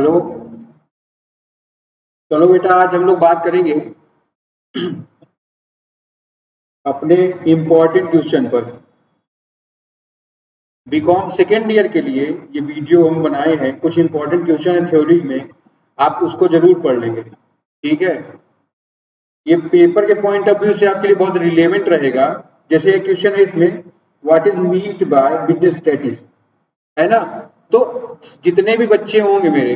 Hello. चलो बेटा, आज हम लोग बात करेंगे अपने इम्पोर्टेंट क्वेश्चन पर। बीकॉम सेकेंड ईयर के लिए ये वीडियो हम बनाए हैं, कुछ इम्पोर्टेंट क्वेश्चन है थ्योरी में, आप उसको जरूर पढ़ लेंगे, ठीक है। ये पेपर के पॉइंट ऑफ व्यू से आपके लिए बहुत रिलेवेंट रहेगा। जैसे एक क्वेश्चन है इसमें, what is meant by business statics, है ना। तो जितने भी बच्चे होंगे मेरे,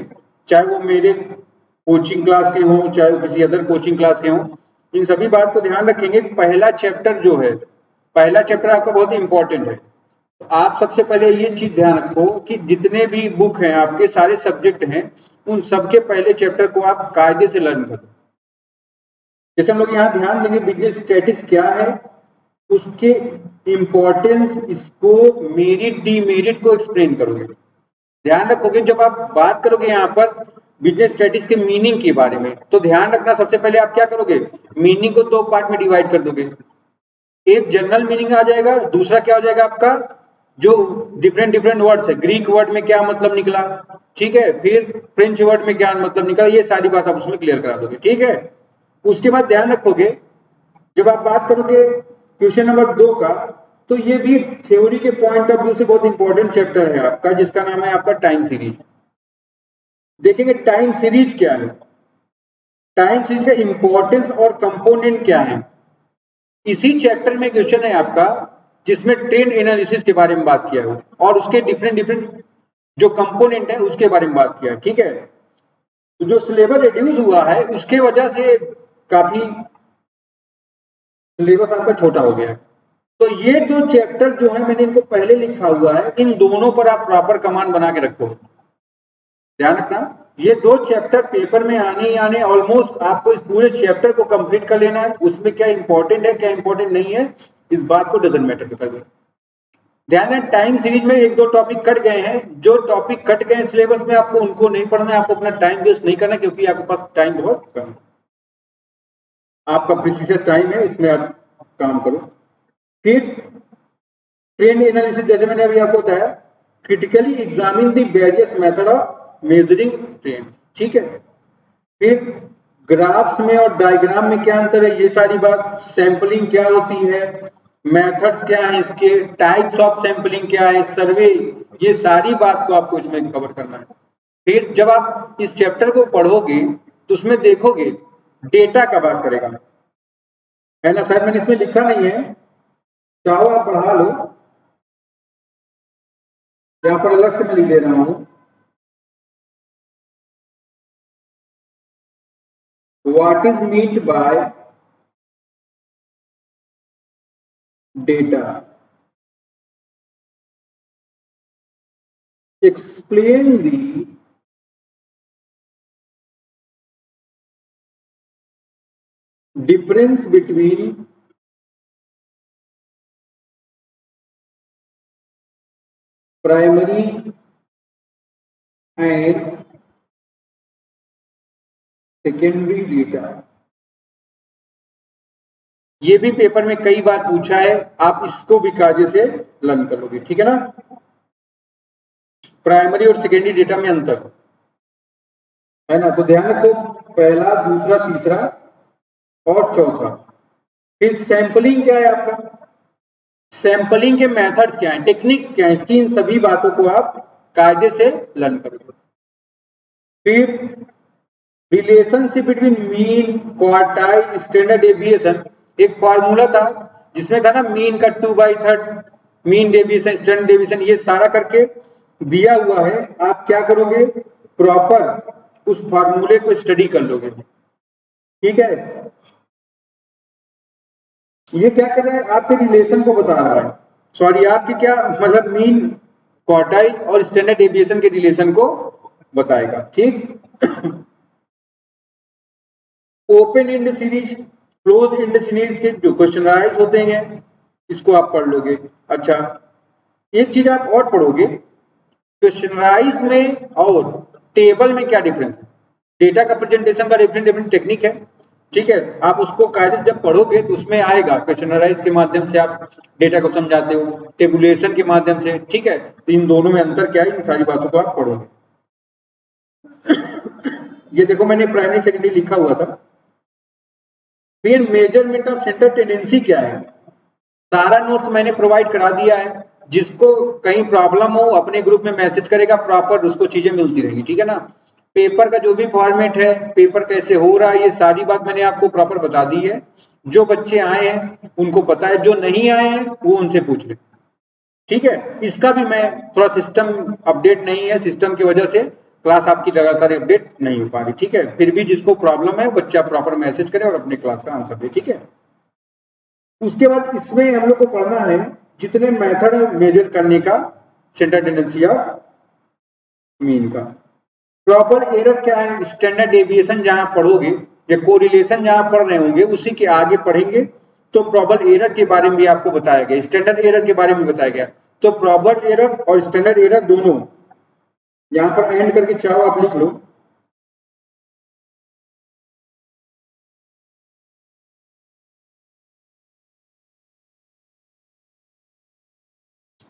चाहे वो मेरे कोचिंग क्लास के हों, चाहे वो किसी अदर कोचिंग क्लास के हों, इन सभी बात को ध्यान रखेंगे। पहला चैप्टर जो है, पहला चैप्टर आपका बहुत इंपॉर्टेंट है। तो आप सबसे पहले ये चीज ध्यान रखो कि जितने भी बुक हैं आपके, सारे सब्जेक्ट हैं, उन सबके पहले चैप्टर को आप कायदे से लर्न करो। जैसे हम लोग यहाँ ध्यान देंगे, बिजनेस स्टैटिस क्या है, उसके इंपॉर्टेंस, इसको मेरिट डीमेरिट को एक्सप्लेन करोगे। ध्यान रखोगे जब आप बात करोगे यहाँ पर बिजनेस स्टैटिस के मीनिंग के बारे में, तो ध्यान रखना सबसे पहले आप क्या करोगे, मीनिंग को दो पार्ट में डिवाइड कर दोगे। एक जनरल मीनिंग आ जाएगा, दूसरा क्या हो जाएगा आपका, जो डिफरेंट डिफरेंट वर्ड्स है, ग्रीक वर्ड में क्या मतलब निकला, ठीक है, फिर फ्रेंच वर्ड में क्या मतलब निकला, ये सारी बात आप उसमें क्लियर करा दोगे, ठीक है। उसके बाद ध्यान रखोगे, जब आप बात करोगे क्वेश्चन नंबर 2 का, तो ये भी थ्योरी के पॉइंट ऑफ व्यू से बहुत इंपॉर्टेंट चैप्टर है आपका, जिसका नाम है आपका टाइम सीरीज। देखेंगे टाइम सीरीज क्या है, टाइम सीरीज का इंपॉर्टेंस और कंपोनेंट क्या है। इसी चैप्टर में क्वेश्चन है आपका जिसमें ट्रेंड एनालिसिस के बारे में बात किया है, और उसके डिफरेंट डिफरेंट जो कंपोनेंट है उसके बारे में बात किया है, ठीक है। तो जो सिलेबस रिड्यूस हुआ है उसके वजह से काफी सिलेबस आपका छोटा हो गया है। तो ये जो चैप्टर जो है, मैंने इनको पहले लिखा हुआ है, इन दोनों पर आप प्रॉपर कमांड बना के रखो। ध्यान रखना, ये दो चैप्टर पेपर में आने ही आने, ऑलमोस्ट आपको इस पूरे चैप्टर को कंप्लीट कर लेना है। उसमें क्या इंपॉर्टेंट है क्या इंपॉर्टेंट नहीं है, इस बात को डजंट मैटर कर। ध्यान दें, टाइम सीरीज में एक दो टॉपिक कट गए हैं, जो टॉपिक कट गए सिलेबस में आपको उनको नहीं पढ़ना है, आपको अपना टाइम वेस्ट नहीं करना, क्योंकि आपके पास टाइम बहुत कम है, आपका प्रीशियस टाइम है, इसमें आप काम करो। फिर ट्रेंड एनालिसिस, जैसे मैंने अभी आपको बताया, critically examine the various method of measuring trend, ठीक है। फिर ग्राफ्स में और डायग्राम में क्या अंतर है, ये सारी बात, सैंपलिंग क्या होती है, मेथड्स क्या है इसके, टाइप्स ऑफ सैंपलिंग क्या है, सर्वे, ये सारी बात को आपको इसमें कवर करना है। फिर जब आप इस चैप्टर को पढ़ोगे तो उसमें देखोगे डेटा का बात करेगा, है ना। शायद मैंने इसमें लिखा नहीं है, चाहो आप पढ़ा लो, यहाँ पर अलग से मैं लिख दे रहा हूं, what is meant bye data, explain the difference between primary and secondary data। ये भी पेपर में कई बार पूछा है, आप इसको भी कायदे से लर्न कर लोगे, ठीक है ना। प्राइमरी और सेकेंडरी डेटा में अंतर, है ना। तो ध्यान रखो, पहला, दूसरा, तीसरा और चौथा। फिर सैंपलिंग क्या है आपका, सैंपलिंग के मेथड्स क्या है, टेक्निक्स क्या है इसकी, इन सभी बातों को आप कायदे से लर्न करोगे। फिर relationship between mean, quartile, standard deviation, एक फॉर्मूला था जिसमें था ना मीन का 2/3, मीन डेविएशन, स्टैंडर्ड डेविएशन, ये सारा करके दिया हुआ है। आप क्या करोगे, प्रॉपर उस फॉर्मूले को स्टडी कर लोगे, ठीक है। ये क्या कर रहा है, आपके रिलेशन को बता रहा है, सॉरी आपकी क्या मतलब, मीन, क्वार्टाइल और स्टैंडर्ड डेविएशन के रिलेशन को बताएगा, ठीक। Open and series, close and series के जो क्वेश्चनराइज होते हैं, इसको आप पढ़ लोगे। अच्छा, एक चीज आप और पढ़ोगे, क्वेश्चनराइज में और टेबल में क्या डिफरेंस है। डेटा का प्रेजेंटेशन का डिफरेंट डिफरेंट टेक्निक है, ठीक है। आप उसको कायदे जब पढ़ोगे तो उसमें आएगा, क्वेश्चनराइज के माध्यम से आप डेटा को समझाते हो, टेबुलेशन के माध्यम से, ठीक है। तो इन दोनों में अंतर क्या है, इन सारी बातों को आप पढ़ोगे। ये देखो मैंने प्राइमरी सेकेंडरी लिखा हुआ था। फिर मेजरमेंट ऑफ सेंटर टेंडेंसी क्या है, सारा नोट्स मैंने प्रोवाइड करा दिया है। जिसको कहीं प्रॉब्लम हो अपने ग्रुप में मैसेज करेगा, प्रॉपर उसको चीजें मिलती रहेंगी, ठीक है ना। पेपर का जो भी फॉर्मेट है, पेपर कैसे हो रहा है, ये सारी बात मैंने आपको प्रॉपर बता दी है। जो बच्चे आए हैं उनको पता है, जो नहीं आए हैं वो उनसे पूछ ले, ठीक है। इसका भी मैं थोड़ा सिस्टम अपडेट नहीं है, सिस्टम की वजह से क्लास आपकी लगातार अपडेट नहीं हो पा रही, ठीक है। फिर भी जिसको प्रॉब्लम है बच्चा प्रॉपर मैसेज करे और अपने क्लास का आंसर दे, ठीक है। उसके बाद इसमें हम लोग को पढ़ना है जितने मेथड है मेजर करने का सेंटर टेंडेंसी ऑफ मीन का। प्रॉपर एरर क्या है, स्टैंडर्ड डेविएशन जहां पढ़ोगे या कोरिलेशन जहां पढ़ रहे होंगे उसी के आगे पढ़ेंगे तो प्रॉपर एरर के बारे में भी आपको बताया गया, स्टैंडर्ड एरर के बारे में बताया गया। तो प्रॉपर एरर और स्टैंडर्ड एरर दोनों यहां पर एंड करके चाहो आप लिख लो।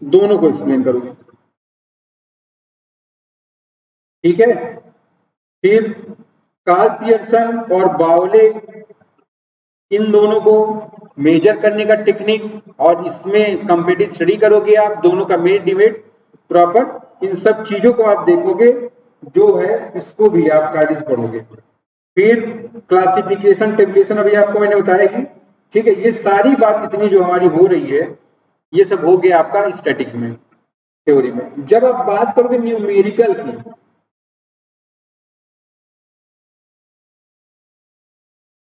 दोनों को एक्सप्लेन करोगे, ठीक है। फिर कार्ल पियर्सन और बाउले, इन दोनों को मेजर करने का टेक्निक, और इसमें कंपेटिटिव स्टडी करोगे आप, दोनों का मेन डिबेट प्रॉपर, इन सब चीजों को आप देखोगे जो है, इसको भी आप कायदे से पढ़ोगे। फिर क्लासिफिकेशन टेबुलेशन अभी आपको मैंने बताया कि, ठीक है। ये सारी बात इतनी जो हमारी हो रही है ये सब हो गया आपका स्टैटिक्स में, थ्योरी में। जब आप बात करोगे न्यूमेरिकल की,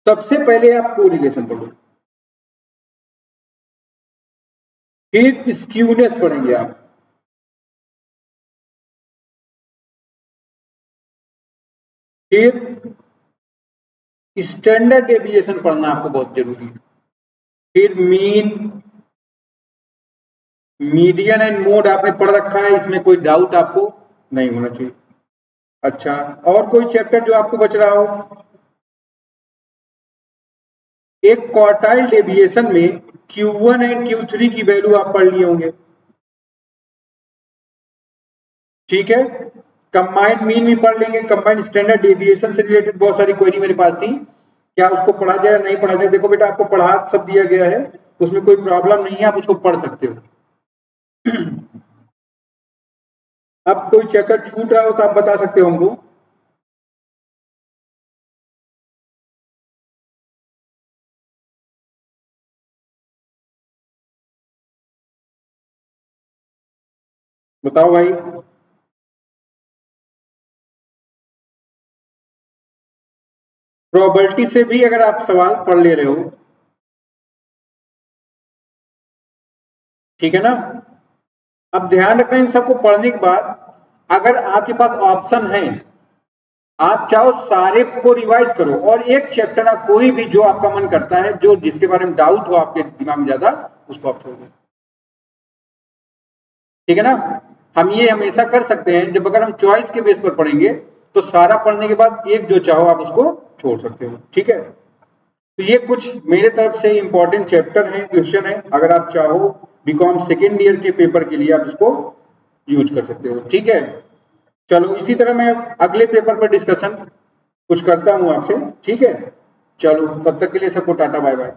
सबसे पहले आप कोरिलेशन पढ़ो, फिर स्क्यूनेस पढ़ेंगे आप, फिर स्टैंडर्ड डेविएशन पढ़ना आपको बहुत जरूरी है, फिर मीन, मीडियन एंड मोड आपने पढ़ रखा है, इसमें कोई डाउट आपको नहीं होना चाहिए। अच्छा, और कोई चैप्टर जो आपको बच रहा हो। एक क्वार्टाइल डेविएशन में Q1 एंड Q3 की वैल्यू आप पढ़ लिए होंगे, ठीक है। कंबाइंड मीन भी पढ़ लेंगे, कंबाइंड स्टैंडर्ड डेविएशन से रिलेटेड बहुत सारी क्वेरी मेरे पास थी, क्या उसको पढ़ा जाए नहीं पढ़ा जाए। देखो बेटा आपको पढ़ा सब दिया गया है, उसमें कोई प्रॉब्लम नहीं है, आप उसको पढ़ सकते हो। अब कोई चैप्टर छूट रहा हो तो आप बता सकते हो हमको। बताओ भाई। प्रोबेबिलिटी से भी अगर आप सवाल पढ़ ले रहे हो, ठीक है ना। अब ध्यान रखना इन सबको पढ़ने के बाद अगर आपके पास ऑप्शन है, आप चाहो सारे को रिवाइज करो और एक चैप्टर आप कोई भी जो आपका मन करता है, जो जिसके बारे में डाउट हो आपके दिमाग में ज्यादा, उसको आप छोड़ दो, ठीक है ना। हम ये हमेशा कर सकते हैं, जब अगर हम चॉइस के बेस पर पढ़ेंगे तो सारा पढ़ने के बाद एक जो चाहो आप उसको छोड़ सकते हो, ठीक है। तो ये कुछ मेरे तरफ से इंपॉर्टेंट चैप्टर है, क्वेश्चन है, अगर आप चाहो बीकॉम सेकेंड ईयर के पेपर के लिए आप इसको यूज कर सकते हो, ठीक है। चलो इसी तरह मैं अगले पेपर पर डिस्कशन कुछ करता हूं आपसे, ठीक है। चलो तब तक के लिए सबको टाटा बाय बाय।